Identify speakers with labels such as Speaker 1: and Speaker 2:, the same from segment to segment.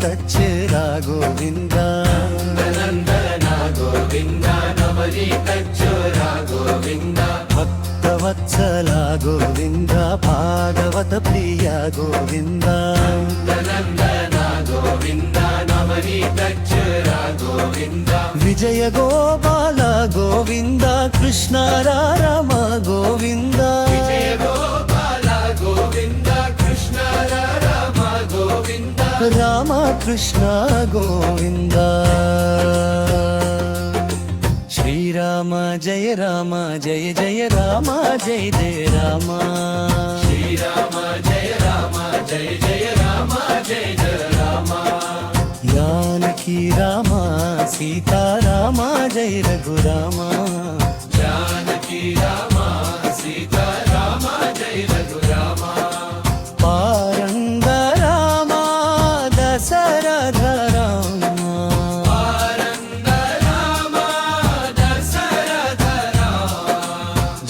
Speaker 1: నవనీతచ్చేరా గోవింద
Speaker 2: నందన గోవింద నవనీతచ్చురా గోవింద
Speaker 1: భక్తవత్సల గోవింద భాగవత ప్రియ గోవింద
Speaker 2: నందన గోవింద నవనీతచ్చురా గోవింద
Speaker 1: విజయ గోపాల గోవింద కృష్ణ రామ గోవింద
Speaker 2: విజయ గోపాల గోవింద కృష్ణ రామ గోవింద
Speaker 1: రామ కృష్ణ గోవింద శ్రీరామ జయ రామ జయ జయ రామ జయ జయ రామ
Speaker 2: శ్రీరామ జయ రామ జయ జయ రామ జయ జయ రామ
Speaker 1: జానకి రామ సీతారామ జయ రఘురామ
Speaker 2: జానకి రామ సీతారామ జయ రఘురామ
Speaker 1: పారంగ రామ దశరథ రామ
Speaker 2: పారంగ రామ దశరథ రామ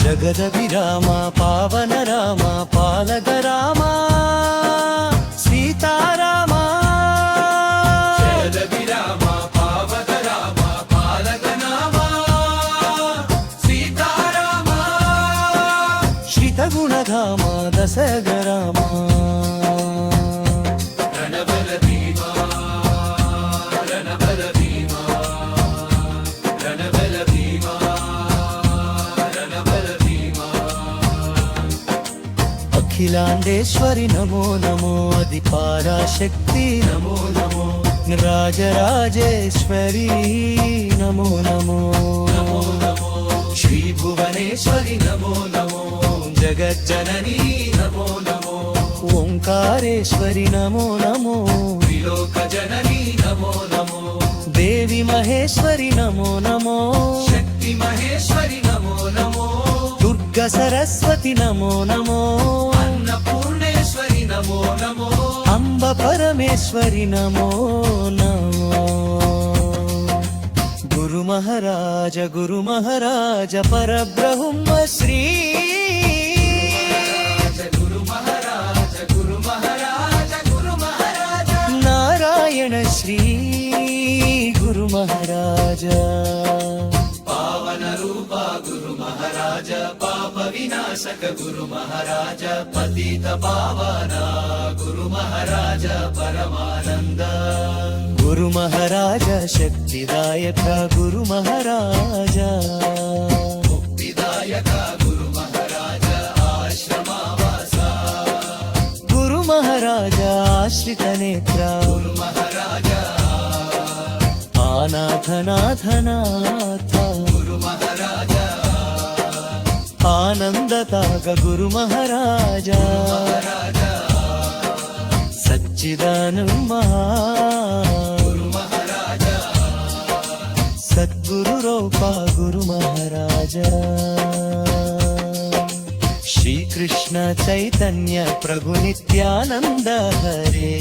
Speaker 1: జగద విరామ పావన రామ పాలక రామ సీతారామ
Speaker 2: జగద విరామ పావక రామ పాలక నామ సీతారామ
Speaker 1: శ్రిత గుణధామ దశగ రామ
Speaker 2: రణబల భీమా రణబల భీమా రణబల భీమా రణబల భీమా
Speaker 1: అఖిలాండేశ్వరి నమో నమో అది పరాశక్తి నమో నమో రాజరాజేశ్వరి నమో నమో
Speaker 2: నమో నమో శ్రీ భువనేశ్వరి నమో నమో జగజ్జననీ నమో నమో
Speaker 1: ఓంకారేశ్వరి నమో నమో
Speaker 2: త్రిలోక జననీ నమో నమో
Speaker 1: దేవి మహేశ్వరి నమో నమో
Speaker 2: శక్తి మహేశ్వరి నమో నమో
Speaker 1: దుర్గ సరస్వతి నమో నమో
Speaker 2: అన్నపూర్ణేశ్వరి నమో నమో
Speaker 1: అంబ పరమేశ్వరి నమో నమో గురు మహారాజ పరబ్రహ్మ శ్రీ
Speaker 2: గురు మహారాజ గురు మహారాజ గురు మహారాజ
Speaker 1: నారాయణ శ్రీ గురు మహారాజ
Speaker 2: పావన రూప గురు మహారాజ పాప వినాశక గురు మహారాజ పతిత పావన గురు మహారాజ పరమానంద
Speaker 1: గురు మహారాజ శక్తిదాయక గురు మహారాజ
Speaker 2: ముక్తిదాయక గురు మహారాజ ఆశ్రమవాస
Speaker 1: గురు మహారాజ ఆశ్రిత నేత్ర
Speaker 2: గురు మహారాజ
Speaker 1: అనాథనాథనాథ
Speaker 2: గురు మహారాజ
Speaker 1: ఆనందతాగ గురు మహారాజ
Speaker 2: మహారాజ
Speaker 1: సచ్చిదానంద
Speaker 2: గురు మహారాజ
Speaker 1: సద్గురు రూప గురు మహారాజ శ్రీకృష్ణ చైతన్య ప్రభు నిత్యానంద హరే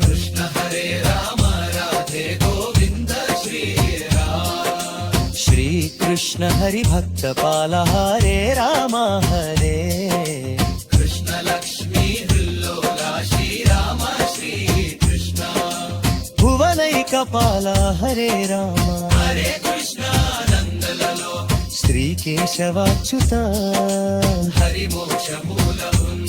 Speaker 2: కృష్ణ హరే రామ రాధే గోవింద శ్రీ రామ
Speaker 1: శ్రీకృష్ణ హరి భక్త పాల హరే రామ హరే
Speaker 2: కృష్ణ లక్ష్మీ హృల్లోలా శ్రీరామ శ్రీ కృష్ణ
Speaker 1: భువనైక పాల హరే రామ
Speaker 2: హరే కృష్ణ నందలలో
Speaker 1: శ్రీ కేశవాచ్యుత
Speaker 2: హరి మోక్ష మూలమున్